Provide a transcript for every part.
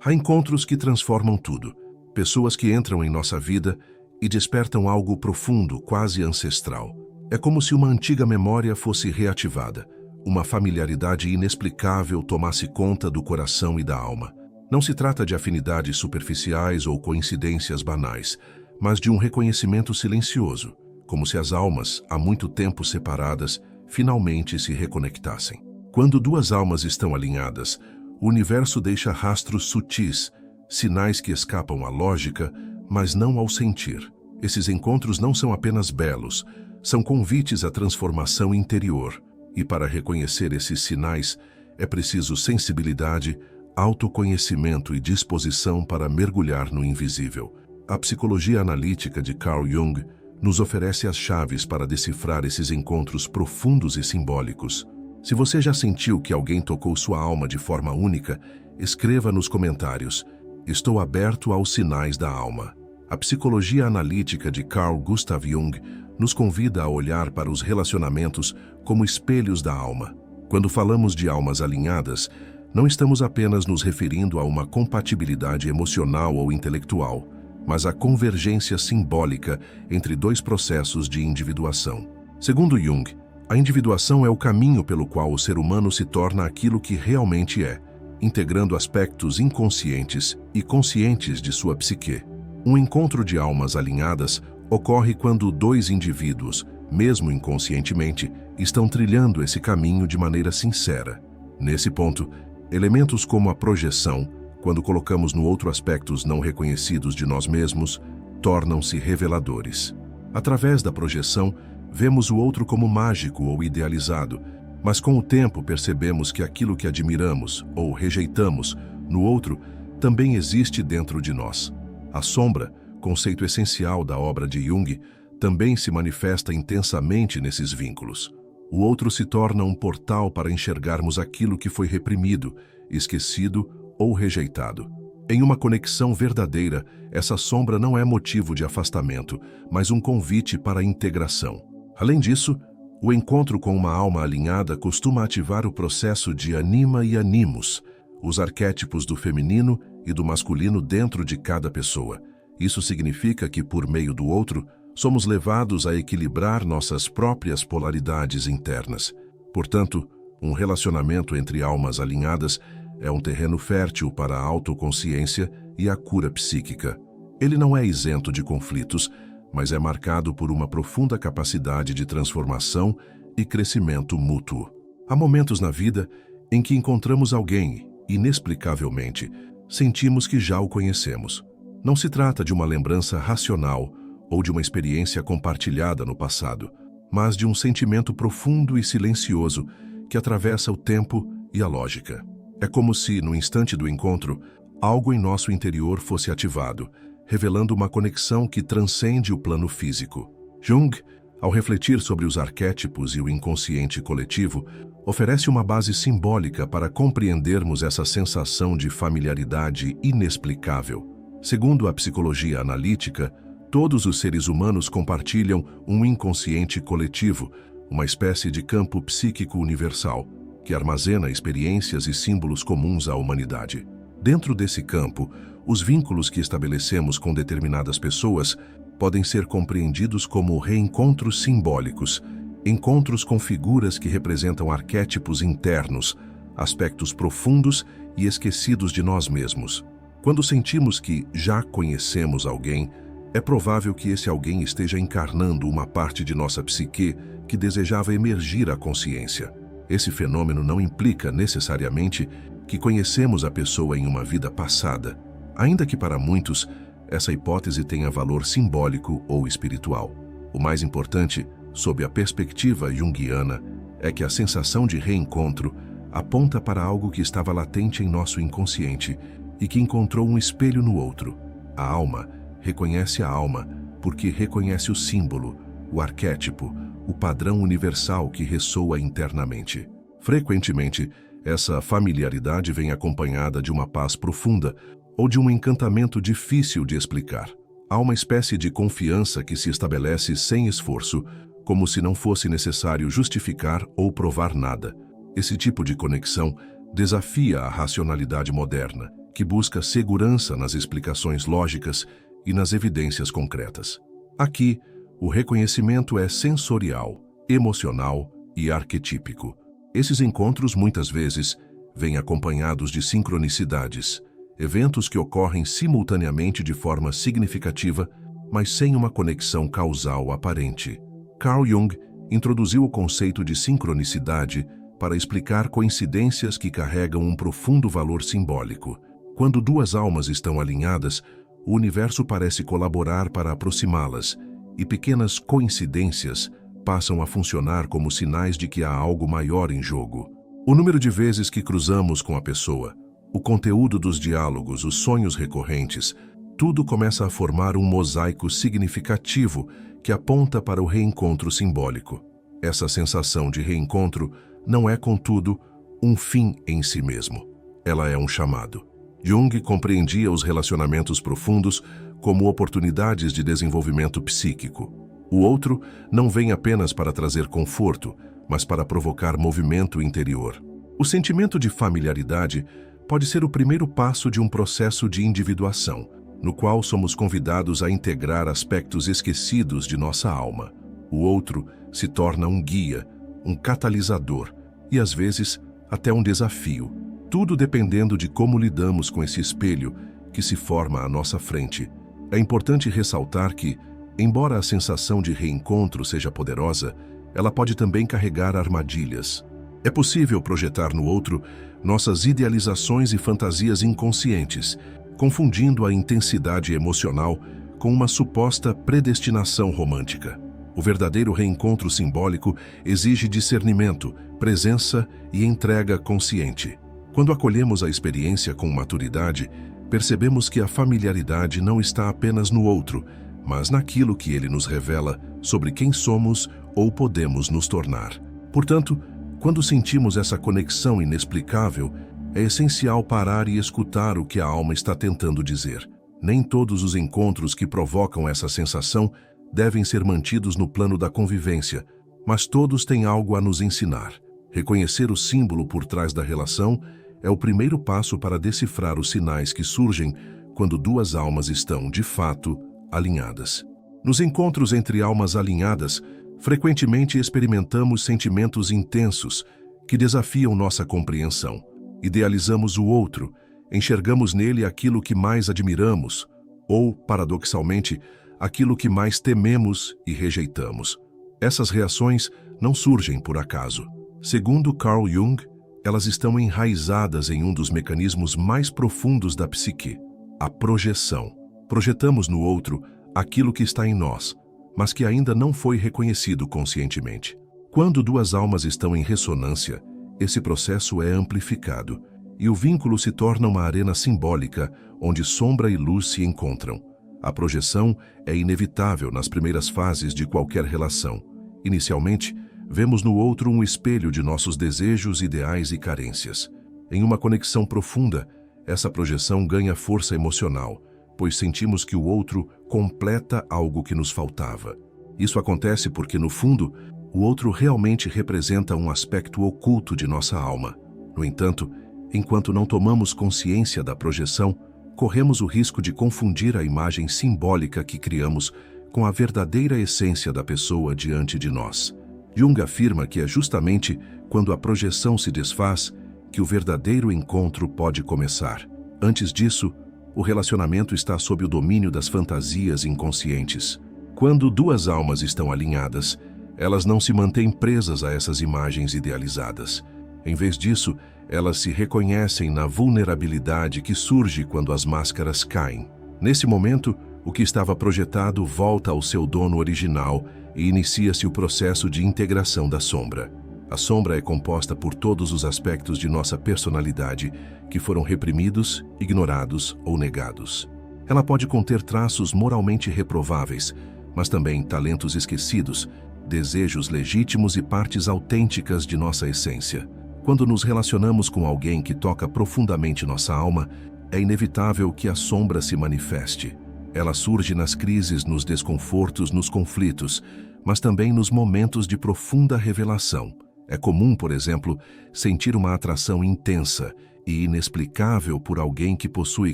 Há encontros que transformam tudo. Pessoas que entram em nossa vida e despertam algo profundo, quase ancestral. É como se uma antiga memória fosse reativada. Uma familiaridade inexplicável tomasse conta do coração e da alma. Não se trata de afinidades superficiais ou coincidências banais, mas de um reconhecimento silencioso, como se as almas, há muito tempo separadas, finalmente se reconectassem. Quando duas almas estão alinhadas, o universo deixa rastros sutis, sinais que escapam à lógica, mas não ao sentir. Esses encontros não são apenas belos, são convites à transformação interior. E para reconhecer esses sinais, é preciso sensibilidade, autoconhecimento e disposição para mergulhar no invisível. A psicologia analítica de Carl Jung nos oferece as chaves para decifrar esses encontros profundos e simbólicos. Se você já sentiu que alguém tocou sua alma de forma única, escreva nos comentários: "Estou aberto aos sinais da alma." A psicologia analítica de Carl Gustav Jung nos convida a olhar para os relacionamentos como espelhos da alma. Quando falamos de almas alinhadas, não estamos apenas nos referindo a uma compatibilidade emocional ou intelectual, mas à convergência simbólica entre dois processos de individuação. Segundo Jung, a individuação é o caminho pelo qual o ser humano se torna aquilo que realmente é, integrando aspectos inconscientes e conscientes de sua psique. Um encontro de almas alinhadas ocorre quando dois indivíduos, mesmo inconscientemente, estão trilhando esse caminho de maneira sincera. Nesse ponto, elementos como a projeção, quando colocamos no outro aspectos não reconhecidos de nós mesmos, tornam-se reveladores. Através da projeção, vemos o outro como mágico ou idealizado, mas com o tempo percebemos que aquilo que admiramos ou rejeitamos no outro também existe dentro de nós. A sombra, conceito essencial da obra de Jung, também se manifesta intensamente nesses vínculos. O outro se torna um portal para enxergarmos aquilo que foi reprimido, esquecido ou rejeitado. Em uma conexão verdadeira, essa sombra não é motivo de afastamento, mas um convite para a integração. Além disso, o encontro com uma alma alinhada costuma ativar o processo de anima e animus, os arquétipos do feminino e do masculino dentro de cada pessoa. Isso significa que, por meio do outro, somos levados a equilibrar nossas próprias polaridades internas. Portanto, um relacionamento entre almas alinhadas é um terreno fértil para a autoconsciência e a cura psíquica. Ele não é isento de conflitos, mas é marcado por uma profunda capacidade de transformação e crescimento mútuo. Há momentos na vida em que encontramos alguém, inexplicavelmente, sentimos que já o conhecemos. Não se trata de uma lembrança racional ou de uma experiência compartilhada no passado, mas de um sentimento profundo e silencioso que atravessa o tempo e a lógica. É como se, no instante do encontro, algo em nosso interior fosse ativado, revelando uma conexão que transcende o plano físico. Jung, ao refletir sobre os arquétipos e o inconsciente coletivo, oferece uma base simbólica para compreendermos essa sensação de familiaridade inexplicável. Segundo a psicologia analítica, todos os seres humanos compartilham um inconsciente coletivo, uma espécie de campo psíquico universal, que armazena experiências e símbolos comuns à humanidade. Dentro desse campo, os vínculos que estabelecemos com determinadas pessoas podem ser compreendidos como reencontros simbólicos, encontros com figuras que representam arquétipos internos, aspectos profundos e esquecidos de nós mesmos. Quando sentimos que já conhecemos alguém, é provável que esse alguém esteja encarnando uma parte de nossa psique que desejava emergir à consciência. Esse fenômeno não implica necessariamente que conhecemos a pessoa em uma vida passada, ainda que para muitos essa hipótese tenha valor simbólico ou espiritual. O mais importante, sob a perspectiva junguiana, é que a sensação de reencontro aponta para algo que estava latente em nosso inconsciente e que encontrou um espelho no outro. A alma reconhece a alma porque reconhece o símbolo, o arquétipo, o padrão universal que ressoa internamente. Frequentemente, essa familiaridade vem acompanhada de uma paz profunda ou de um encantamento difícil de explicar. Há uma espécie de confiança que se estabelece sem esforço, como se não fosse necessário justificar ou provar nada. Esse tipo de conexão desafia a racionalidade moderna, que busca segurança nas explicações lógicas e nas evidências concretas. Aqui, o reconhecimento é sensorial, emocional e arquetípico. Esses encontros, muitas vezes, vêm acompanhados de sincronicidades, eventos que ocorrem simultaneamente de forma significativa, mas sem uma conexão causal aparente. Carl Jung introduziu o conceito de sincronicidade para explicar coincidências que carregam um profundo valor simbólico. Quando duas almas estão alinhadas, o universo parece colaborar para aproximá-las, e pequenas coincidências passam a funcionar como sinais de que há algo maior em jogo. O número de vezes que cruzamos com a pessoa, o conteúdo dos diálogos, os sonhos recorrentes, tudo começa a formar um mosaico significativo que aponta para o reencontro simbólico. Essa sensação de reencontro não é, contudo, um fim em si mesmo. Ela é um chamado. Jung compreendia os relacionamentos profundos como oportunidades de desenvolvimento psíquico. O outro não vem apenas para trazer conforto, mas para provocar movimento interior. O sentimento de familiaridade pode ser o primeiro passo de um processo de individuação, no qual somos convidados a integrar aspectos esquecidos de nossa alma. O outro se torna um guia, um catalisador e, às vezes, até um desafio. Tudo dependendo de como lidamos com esse espelho que se forma à nossa frente. É importante ressaltar que, embora a sensação de reencontro seja poderosa, ela pode também carregar armadilhas. É possível projetar no outro nossas idealizações e fantasias inconscientes, confundindo a intensidade emocional com uma suposta predestinação romântica. O verdadeiro reencontro simbólico exige discernimento, presença e entrega consciente. Quando acolhemos a experiência com maturidade, percebemos que a familiaridade não está apenas no outro, mas naquilo que ele nos revela sobre quem somos ou podemos nos tornar. Portanto, quando sentimos essa conexão inexplicável, é essencial parar e escutar o que a alma está tentando dizer. Nem todos os encontros que provocam essa sensação devem ser mantidos no plano da convivência, mas todos têm algo a nos ensinar. Reconhecer o símbolo por trás da relação é o primeiro passo para decifrar os sinais que surgem quando duas almas estão, de fato, alinhadas. Nos encontros entre almas alinhadas, frequentemente experimentamos sentimentos intensos que desafiam nossa compreensão. Idealizamos o outro, enxergamos nele aquilo que mais admiramos ou, paradoxalmente, aquilo que mais tememos e rejeitamos. Essas reações não surgem por acaso. Segundo Carl Jung, elas estão enraizadas em um dos mecanismos mais profundos da psique, a projeção. Projetamos no outro aquilo que está em nós, mas que ainda não foi reconhecido conscientemente. Quando duas almas estão em ressonância, esse processo é amplificado e o vínculo se torna uma arena simbólica onde sombra e luz se encontram. A projeção é inevitável nas primeiras fases de qualquer relação. Inicialmente, vemos no outro um espelho de nossos desejos, ideais e carências. Em uma conexão profunda, essa projeção ganha força emocional, pois sentimos que o outro completa algo que nos faltava. Isso acontece porque, no fundo, o outro realmente representa um aspecto oculto de nossa alma. No entanto, enquanto não tomamos consciência da projeção, corremos o risco de confundir a imagem simbólica que criamos com a verdadeira essência da pessoa diante de nós. Jung afirma que é justamente quando a projeção se desfaz que o verdadeiro encontro pode começar. Antes disso, o relacionamento está sob o domínio das fantasias inconscientes. Quando duas almas estão alinhadas, elas não se mantêm presas a essas imagens idealizadas. Em vez disso, elas se reconhecem na vulnerabilidade que surge quando as máscaras caem. Nesse momento, o que estava projetado volta ao seu dono original e inicia-se o processo de integração da sombra. A sombra é composta por todos os aspectos de nossa personalidade que foram reprimidos, ignorados ou negados. Ela pode conter traços moralmente reprováveis, mas também talentos esquecidos, desejos legítimos e partes autênticas de nossa essência. Quando nos relacionamos com alguém que toca profundamente nossa alma, é inevitável que a sombra se manifeste. Ela surge nas crises, nos desconfortos, nos conflitos, mas também nos momentos de profunda revelação. É comum, por exemplo, sentir uma atração intensa, e inexplicável por alguém que possui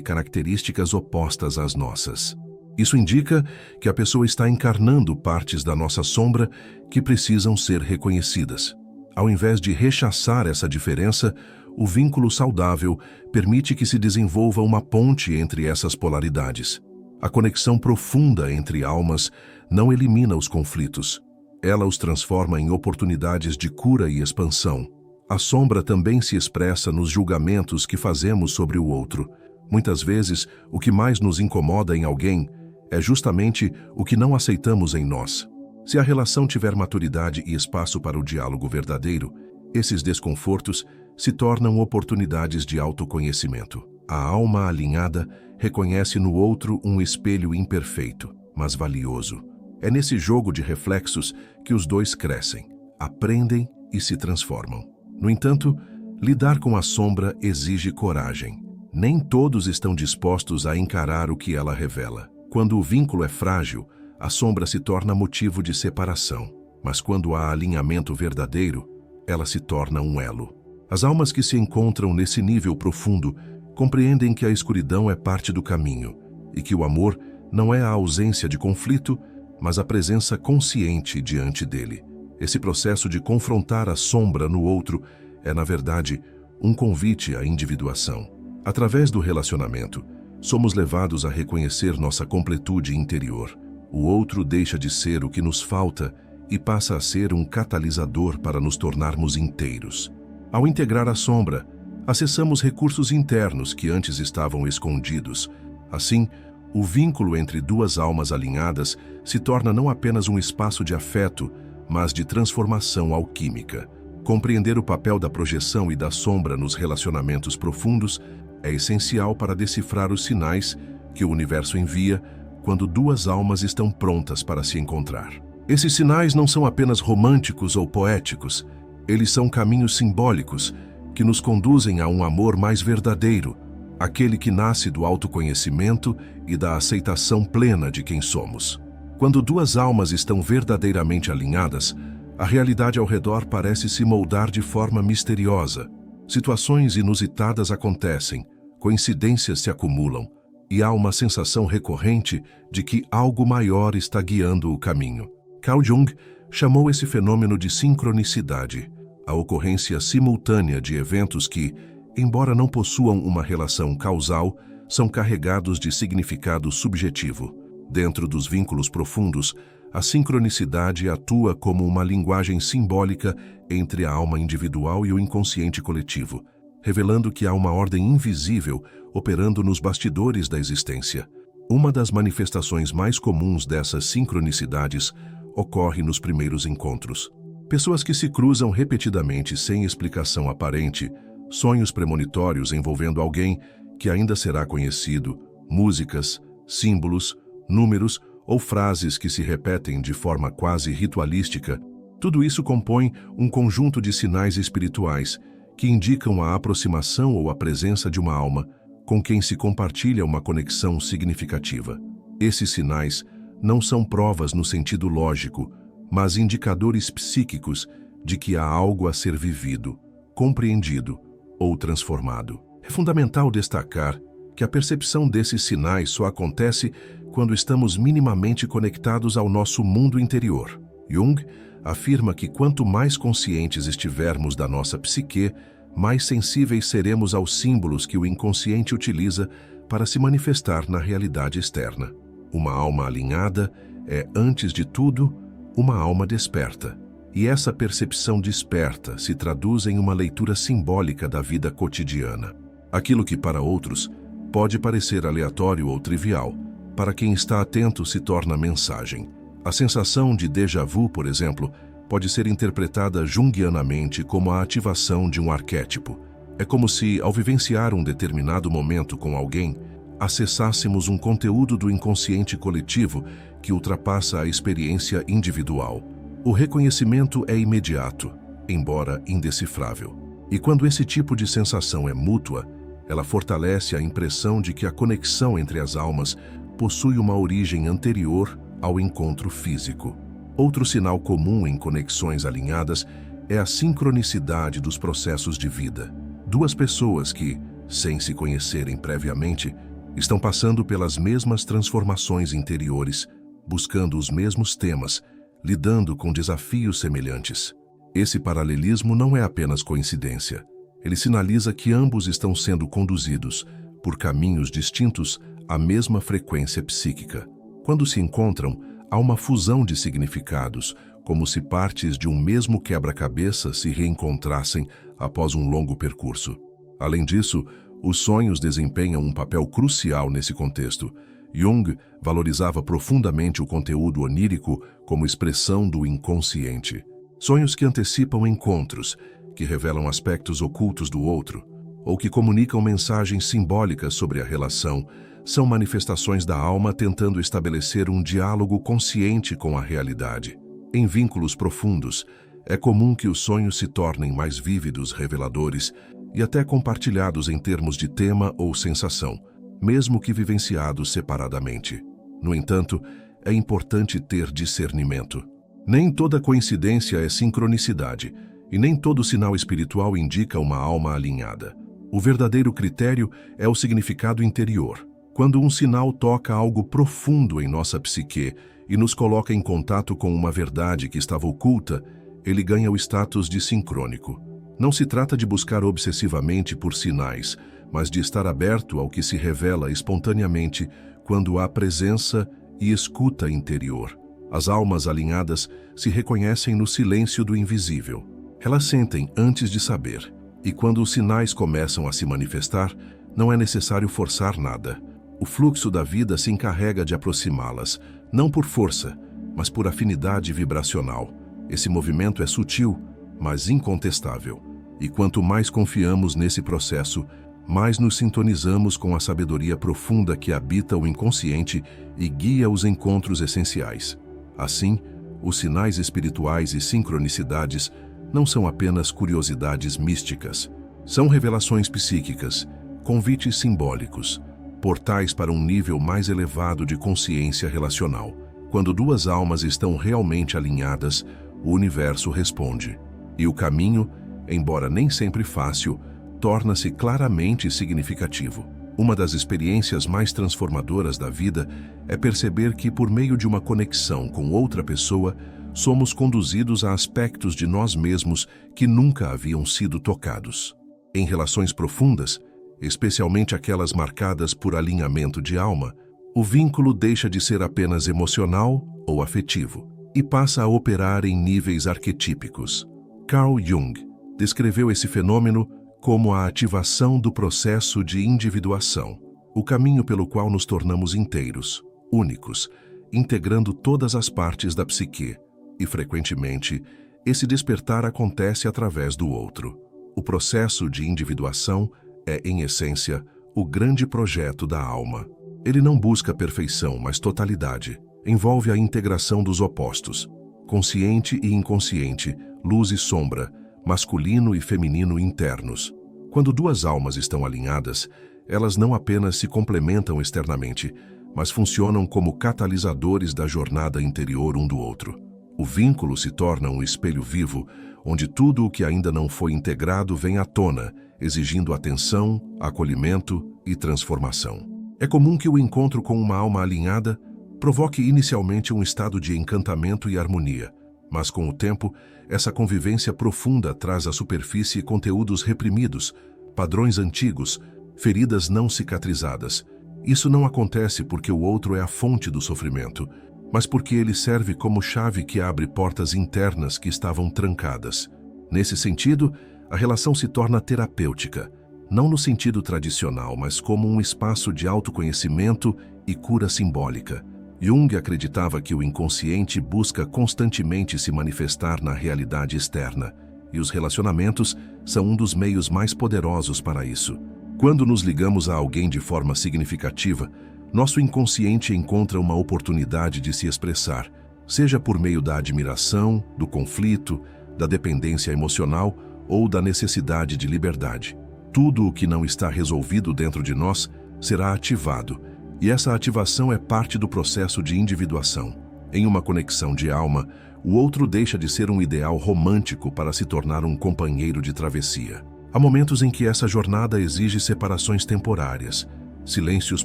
características opostas às nossas. Isso indica que a pessoa está encarnando partes da nossa sombra que precisam ser reconhecidas. Ao invés de rechaçar essa diferença, o vínculo saudável permite que se desenvolva uma ponte entre essas polaridades. A conexão profunda entre almas não elimina os conflitos. Ela os transforma em oportunidades de cura e expansão. A sombra também se expressa nos julgamentos que fazemos sobre o outro. Muitas vezes, o que mais nos incomoda em alguém é justamente o que não aceitamos em nós. Se a relação tiver maturidade e espaço para o diálogo verdadeiro, esses desconfortos se tornam oportunidades de autoconhecimento. A alma alinhada reconhece no outro um espelho imperfeito, mas valioso. É nesse jogo de reflexos que os dois crescem, aprendem e se transformam. No entanto, lidar com a sombra exige coragem. Nem todos estão dispostos a encarar o que ela revela. Quando o vínculo é frágil, a sombra se torna motivo de separação. Mas quando há alinhamento verdadeiro, ela se torna um elo. As almas que se encontram nesse nível profundo compreendem que a escuridão é parte do caminho e que o amor não é a ausência de conflito, mas a presença consciente diante dele. Esse processo de confrontar a sombra no outro é, na verdade, um convite à individuação. Através do relacionamento, somos levados a reconhecer nossa completude interior. O outro deixa de ser o que nos falta e passa a ser um catalisador para nos tornarmos inteiros. Ao integrar a sombra, acessamos recursos internos que antes estavam escondidos. Assim, o vínculo entre duas almas alinhadas se torna não apenas um espaço de afeto, mas de transformação alquímica. Compreender o papel da projeção e da sombra nos relacionamentos profundos é essencial para decifrar os sinais que o universo envia quando duas almas estão prontas para se encontrar. Esses sinais não são apenas românticos ou poéticos, eles são caminhos simbólicos que nos conduzem a um amor mais verdadeiro, aquele que nasce do autoconhecimento e da aceitação plena de quem somos. Quando duas almas estão verdadeiramente alinhadas, a realidade ao redor parece se moldar de forma misteriosa. Situações inusitadas acontecem, coincidências se acumulam, e há uma sensação recorrente de que algo maior está guiando o caminho. Carl Jung chamou esse fenômeno de sincronicidade, a ocorrência simultânea de eventos que, embora não possuam uma relação causal, são carregados de significado subjetivo. Dentro dos vínculos profundos, a sincronicidade atua como uma linguagem simbólica entre a alma individual e o inconsciente coletivo, revelando que há uma ordem invisível operando nos bastidores da existência. Uma das manifestações mais comuns dessas sincronicidades ocorre nos primeiros encontros. Pessoas que se cruzam repetidamente sem explicação aparente, sonhos premonitórios envolvendo alguém que ainda será conhecido, músicas, símbolos, números ou frases que se repetem de forma quase ritualística, tudo isso compõe um conjunto de sinais espirituais que indicam a aproximação ou a presença de uma alma com quem se compartilha uma conexão significativa. Esses sinais não são provas no sentido lógico, mas indicadores psíquicos de que há algo a ser vivido, compreendido ou transformado. É fundamental destacar que a percepção desses sinais só acontece quando estamos minimamente conectados ao nosso mundo interior. Jung afirma que quanto mais conscientes estivermos da nossa psique, mais sensíveis seremos aos símbolos que o inconsciente utiliza para se manifestar na realidade externa. Uma alma alinhada é, antes de tudo, uma alma desperta. E essa percepção desperta se traduz em uma leitura simbólica da vida cotidiana. Aquilo que para outros pode parecer aleatório ou trivial, para quem está atento se torna mensagem. A sensação de déjà vu, por exemplo, pode ser interpretada junguianamente como a ativação de um arquétipo. É como se, ao vivenciar um determinado momento com alguém, acessássemos um conteúdo do inconsciente coletivo que ultrapassa a experiência individual. O reconhecimento é imediato, embora indecifrável. E quando esse tipo de sensação é mútua, ela fortalece a impressão de que a conexão entre as almas possui uma origem anterior ao encontro físico. Outro sinal comum em conexões alinhadas é a sincronicidade dos processos de vida. Duas pessoas que, sem se conhecerem previamente, estão passando pelas mesmas transformações interiores, buscando os mesmos temas, lidando com desafios semelhantes. Esse paralelismo não é apenas coincidência. Ele sinaliza que ambos estão sendo conduzidos, por caminhos distintos, à mesma frequência psíquica. Quando se encontram, há uma fusão de significados, como se partes de um mesmo quebra-cabeça se reencontrassem após um longo percurso. Além disso, os sonhos desempenham um papel crucial nesse contexto. Jung valorizava profundamente o conteúdo onírico como expressão do inconsciente. Sonhos que antecipam encontros, que revelam aspectos ocultos do outro, ou que comunicam mensagens simbólicas sobre a relação, são manifestações da alma tentando estabelecer um diálogo consciente com a realidade. Em vínculos profundos, é comum que os sonhos se tornem mais vívidos, reveladores e até compartilhados em termos de tema ou sensação, mesmo que vivenciados separadamente. No entanto, é importante ter discernimento. Nem toda coincidência é sincronicidade, e nem todo sinal espiritual indica uma alma alinhada. O verdadeiro critério é o significado interior. Quando um sinal toca algo profundo em nossa psique e nos coloca em contato com uma verdade que estava oculta, ele ganha o status de sincrônico. Não se trata de buscar obsessivamente por sinais, mas de estar aberto ao que se revela espontaneamente quando há presença e escuta interior. As almas alinhadas se reconhecem no silêncio do invisível. Elas sentem antes de saber, e quando os sinais começam a se manifestar, não é necessário forçar nada. O fluxo da vida se encarrega de aproximá-las, não por força, mas por afinidade vibracional. Esse movimento é sutil, mas incontestável. E quanto mais confiamos nesse processo, mais nos sintonizamos com a sabedoria profunda que habita o inconsciente e guia os encontros essenciais. Assim, os sinais espirituais e sincronicidades não são apenas curiosidades místicas. São revelações psíquicas, convites simbólicos, portais para um nível mais elevado de consciência relacional. Quando duas almas estão realmente alinhadas, o universo responde. E o caminho, embora nem sempre fácil, torna-se claramente significativo. Uma das experiências mais transformadoras da vida é perceber que, por meio de uma conexão com outra pessoa, somos conduzidos a aspectos de nós mesmos que nunca haviam sido tocados. Em relações profundas, especialmente aquelas marcadas por alinhamento de alma, o vínculo deixa de ser apenas emocional ou afetivo e passa a operar em níveis arquetípicos. Carl Jung descreveu esse fenômeno como a ativação do processo de individuação, o caminho pelo qual nos tornamos inteiros, únicos, integrando todas as partes da psique, e frequentemente, esse despertar acontece através do outro. O processo de individuação é, em essência, o grande projeto da alma. Ele não busca perfeição, mas totalidade. Envolve a integração dos opostos, consciente e inconsciente, luz e sombra, masculino e feminino internos. Quando duas almas estão alinhadas, elas não apenas se complementam externamente, mas funcionam como catalisadores da jornada interior um do outro. O vínculo se torna um espelho vivo, onde tudo o que ainda não foi integrado vem à tona, exigindo atenção, acolhimento e transformação. É comum que o encontro com uma alma alinhada provoque inicialmente um estado de encantamento e harmonia, mas com o tempo, essa convivência profunda traz à superfície conteúdos reprimidos, padrões antigos, feridas não cicatrizadas. Isso não acontece porque o outro é a fonte do sofrimento, mas porque ele serve como chave que abre portas internas que estavam trancadas. Nesse sentido, a relação se torna terapêutica, não no sentido tradicional, mas como um espaço de autoconhecimento e cura simbólica. Jung acreditava que o inconsciente busca constantemente se manifestar na realidade externa, e os relacionamentos são um dos meios mais poderosos para isso. Quando nos ligamos a alguém de forma significativa, nosso inconsciente encontra uma oportunidade de se expressar, seja por meio da admiração, do conflito, da dependência emocional ou da necessidade de liberdade. Tudo o que não está resolvido dentro de nós será ativado, e essa ativação é parte do processo de individuação. Em uma conexão de alma, o outro deixa de ser um ideal romântico para se tornar um companheiro de travessia. Há momentos em que essa jornada exige separações temporárias, silêncios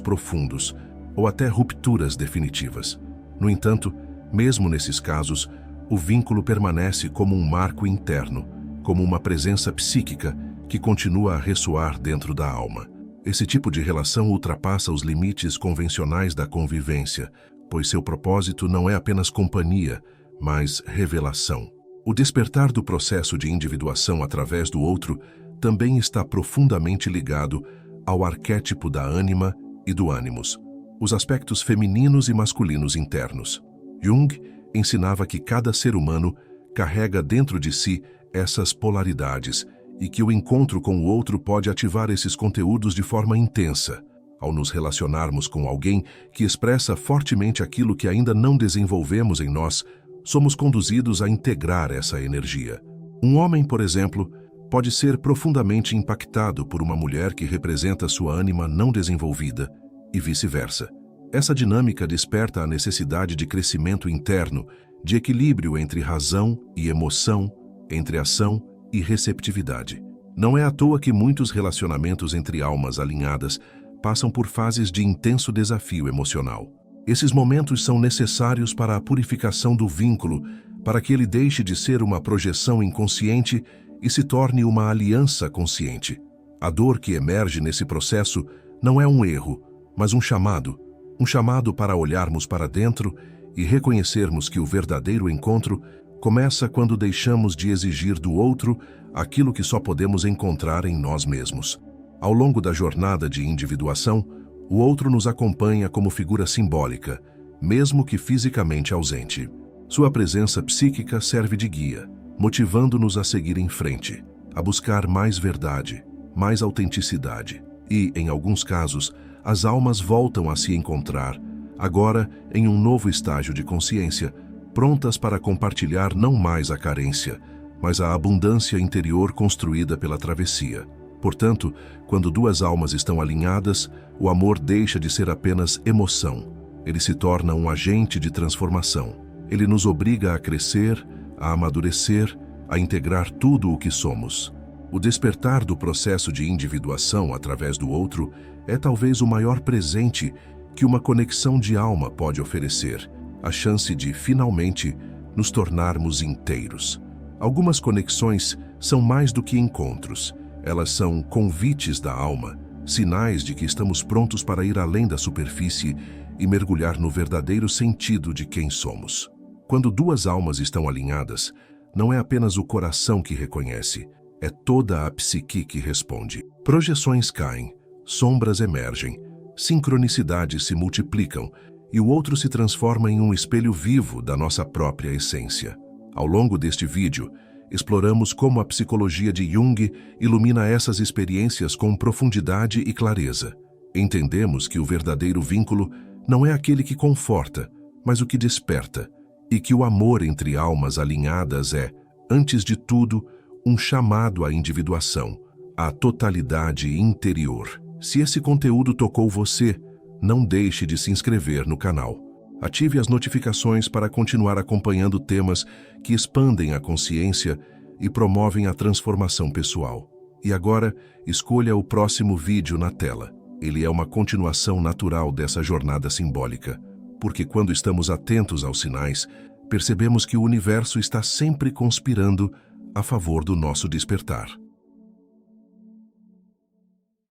profundos ou até rupturas definitivas. No entanto, mesmo nesses casos, o vínculo permanece como um marco interno, como uma presença psíquica que continua a ressoar dentro da alma. Esse tipo de relação ultrapassa os limites convencionais da convivência, pois seu propósito não é apenas companhia, mas revelação. O despertar do processo de individuação através do outro também está profundamente ligado ao arquétipo da ânima e do ânimos, os aspectos femininos e masculinos internos. Jung ensinava que cada ser humano carrega dentro de si essas polaridades e que o encontro com o outro pode ativar esses conteúdos de forma intensa. Ao nos relacionarmos com alguém que expressa fortemente aquilo que ainda não desenvolvemos em nós, somos conduzidos a integrar essa energia. Um homem, por exemplo, pode ser profundamente impactado por uma mulher que representa sua ânima não desenvolvida, e vice-versa. Essa dinâmica desperta a necessidade de crescimento interno, de equilíbrio entre razão e emoção, entre ação e receptividade. Não é à toa que muitos relacionamentos entre almas alinhadas passam por fases de intenso desafio emocional. Esses momentos são necessários para a purificação do vínculo, para que ele deixe de ser uma projeção inconsciente e se torne uma aliança consciente. A dor que emerge nesse processo não é um erro, mas um chamado para olharmos para dentro e reconhecermos que o verdadeiro encontro começa quando deixamos de exigir do outro aquilo que só podemos encontrar em nós mesmos. Ao longo da jornada de individuação, o outro nos acompanha como figura simbólica, mesmo que fisicamente ausente. Sua presença psíquica serve de guia, motivando-nos a seguir em frente, a buscar mais verdade, mais autenticidade. E, em alguns casos, as almas voltam a se encontrar, agora em um novo estágio de consciência, prontas para compartilhar não mais a carência, mas a abundância interior construída pela travessia. Portanto, quando duas almas estão alinhadas, o amor deixa de ser apenas emoção. Ele se torna um agente de transformação. Ele nos obriga a crescer, a amadurecer, a integrar tudo o que somos. O despertar do processo de individuação através do outro é talvez o maior presente que uma conexão de alma pode oferecer, a chance de, finalmente, nos tornarmos inteiros. Algumas conexões são mais do que encontros. Elas são convites da alma, sinais de que estamos prontos para ir além da superfície e mergulhar no verdadeiro sentido de quem somos. Quando duas almas estão alinhadas, não é apenas o coração que reconhece, é toda a psique que responde. Projeções caem, sombras emergem, sincronicidades se multiplicam e o outro se transforma em um espelho vivo da nossa própria essência. Ao longo deste vídeo, exploramos como a psicologia de Jung ilumina essas experiências com profundidade e clareza. Entendemos que o verdadeiro vínculo não é aquele que conforta, mas o que desperta, e que o amor entre almas alinhadas é, antes de tudo, um chamado à individuação, à totalidade interior. Se esse conteúdo tocou você, não deixe de se inscrever no canal. Ative as notificações para continuar acompanhando temas que expandem a consciência e promovem a transformação pessoal. E agora, escolha o próximo vídeo na tela. Ele é uma continuação natural dessa jornada simbólica, porque quando estamos atentos aos sinais, percebemos que o universo está sempre conspirando a favor do nosso despertar.